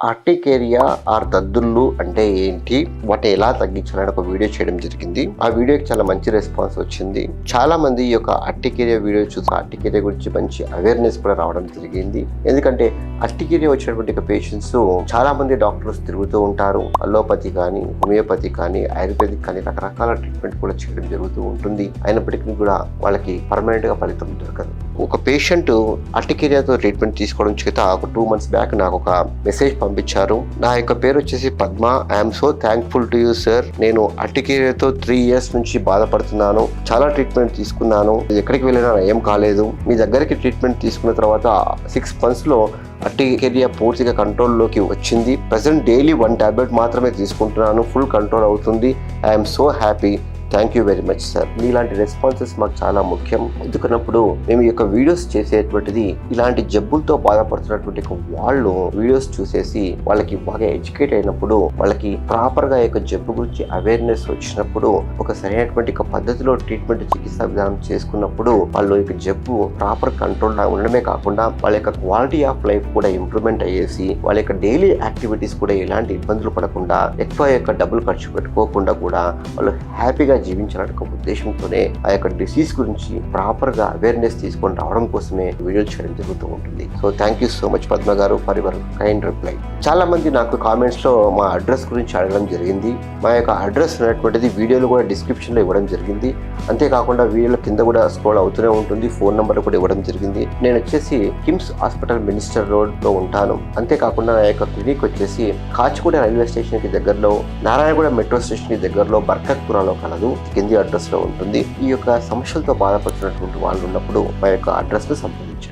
Urticaria are దద్దుళ్ళు అంటే ఏంటి, వాటిని ఎలా తగ్గించాలని ఒక వీడియో చేయడం జరిగింది. ఆ వీడియోకి చాలా మంచి రెస్పాన్స్ వచ్చింది. చాలా మంది ఈ యొక్క ఆర్టికేరియా వీడియో చూసి ఆర్టికేరియా గురించి మంచి అవేర్నెస్ కూడా రావడం జరిగింది. ఎందుకంటే ఆర్టికేరియా వచ్చినటువంటి పేషెంట్స్ చాలా మంది డాక్టర్స్ తిరుగుతూ ఉంటారు. అలోపతి కానీ, హోమియోపతి కానీ, ఆయుర్వేదిక్ కానీ రకరకాల ట్రీట్మెంట్ కూడా చేయడం జరుగుతూ ఉంటుంది. అయినప్పటికీ కూడా వాళ్ళకి పర్మనెంట్ గా ఫలితం దొరకదు. ఒక పేషెంట్ ఆర్టికేరియాతో ట్రీట్మెంట్ తీసుకోవడం చేత ఒక 2 months బ్యాక్ నాకు ఒక మెసేజ్ పంపించారు. నా యొక్క పేరు వచ్చేసి Padma. I'm so thankful to you sir. నేను ఆర్టికేరియాతో 3 years నుంచి బాధపడుతున్నాను. చాలా ట్రీట్మెంట్ తీసుకున్నాను, ఎక్కడికి వెళ్ళినా ఏం కాలేదు. మీ దగ్గరికి ట్రీట్మెంట్ తీసుకున్న తర్వాత 6 months లో ఆర్టికేరియా పూర్తిగా కంట్రోల్లోకి వచ్చింది. ప్రెసెంట్ డైలీ 1 tablet మాత్రమే తీసుకుంటున్నాను. ఫుల్ కంట్రోల్ అవుతుంది. I'm so happy. Thank you very much sir. ఇలాంటి రెస్పాన్సెస్ మాకు చాలా ముఖ్యం. ఎందుకన్నప్పుడు మేము ఈ యొక్క వీడియోస్ చేసేటువంటిది ఇలాంటి జబ్బులతో బాధపడుతున్నటువంటి వాళ్ళు వీడియోస్ చూసేసి వాళ్ళకి బాగా ఎడ్యుకేట్ అయినప్పుడు, వాళ్ళకి ప్రాపర్ గా ఈ యొక్క జబ్బు గురించి అవేర్నెస్ వచ్చినప్పుడు, ఒక సరైనటువంటి పద్ధతిలో ట్రీట్మెంట్ చికిత్సా విధానం చేసుకున్నప్పుడు వాళ్ళు ఈ యొక్క జబ్బు ప్రాపర్ కంట్రోల్ ఉండడమే కాకుండా వాళ్ళ యొక్క క్వాలిటీ ఆఫ్ లైఫ్ కూడా ఇంప్రూవ్మెంట్ అయ్యేసి వాళ్ళ యొక్క డైలీ యాక్టివిటీస్ కూడా ఎలాంటి ఇబ్బందులు పడకుండా, ఎక్కువ యొక్క డబ్బులు ఖర్చు పెట్టుకోకుండా కూడా వాళ్ళు హ్యాపీగా జీవించాలనే ఉద్దేశంతోనే ఆ యొక్క డిసీజ్ గురించి ప్రాపర్ గా అవేర్నెస్ తీసుకొని రావడం కోసమే వీడియోలు చేయడం జరుగుతూ ఉంటుంది. So thank you so much Padma గారు ఫర్ యువర్ కైండ్ రిప్లై. చాలా మంది నాకు కామెంట్స్ లో మా అడ్రస్ గురించి అడగడం జరిగింది. మా యొక్క అడ్రస్ అనేటువంటిది వీడియోలో కూడా డిస్క్రిప్షన్ లో ఇవ్వడం జరిగింది. అంతేకాకుండా వీడియోల కింద కూడా స్క్రోల్ అవుతూనే ఉంటుంది. ఫోన్ నెంబర్ కూడా ఇవ్వడం జరిగింది. నేను వచ్చేసి కిమ్స్ హాస్పిటల్ మినిస్టర్ రోడ్ లో ఉంటాను. అంతేకాకుండా నా యొక్క క్లినిక్ వచ్చేసి కాచిగూడ రైల్వే స్టేషన్ కి దగ్గరలో, నారాయణగూడ మెట్రో స్టేషన్ కి దగ్గరలో బర్కత్పురాలో కలదు. కింది అడ్రస్ లో ఉంటుంది. ఈ యొక్క సమస్యలతో బాధపడుతున్నటువంటి వాళ్ళు ఉన్నప్పుడు మా యొక్క అడ్రస్ ను సంప్రదించండి.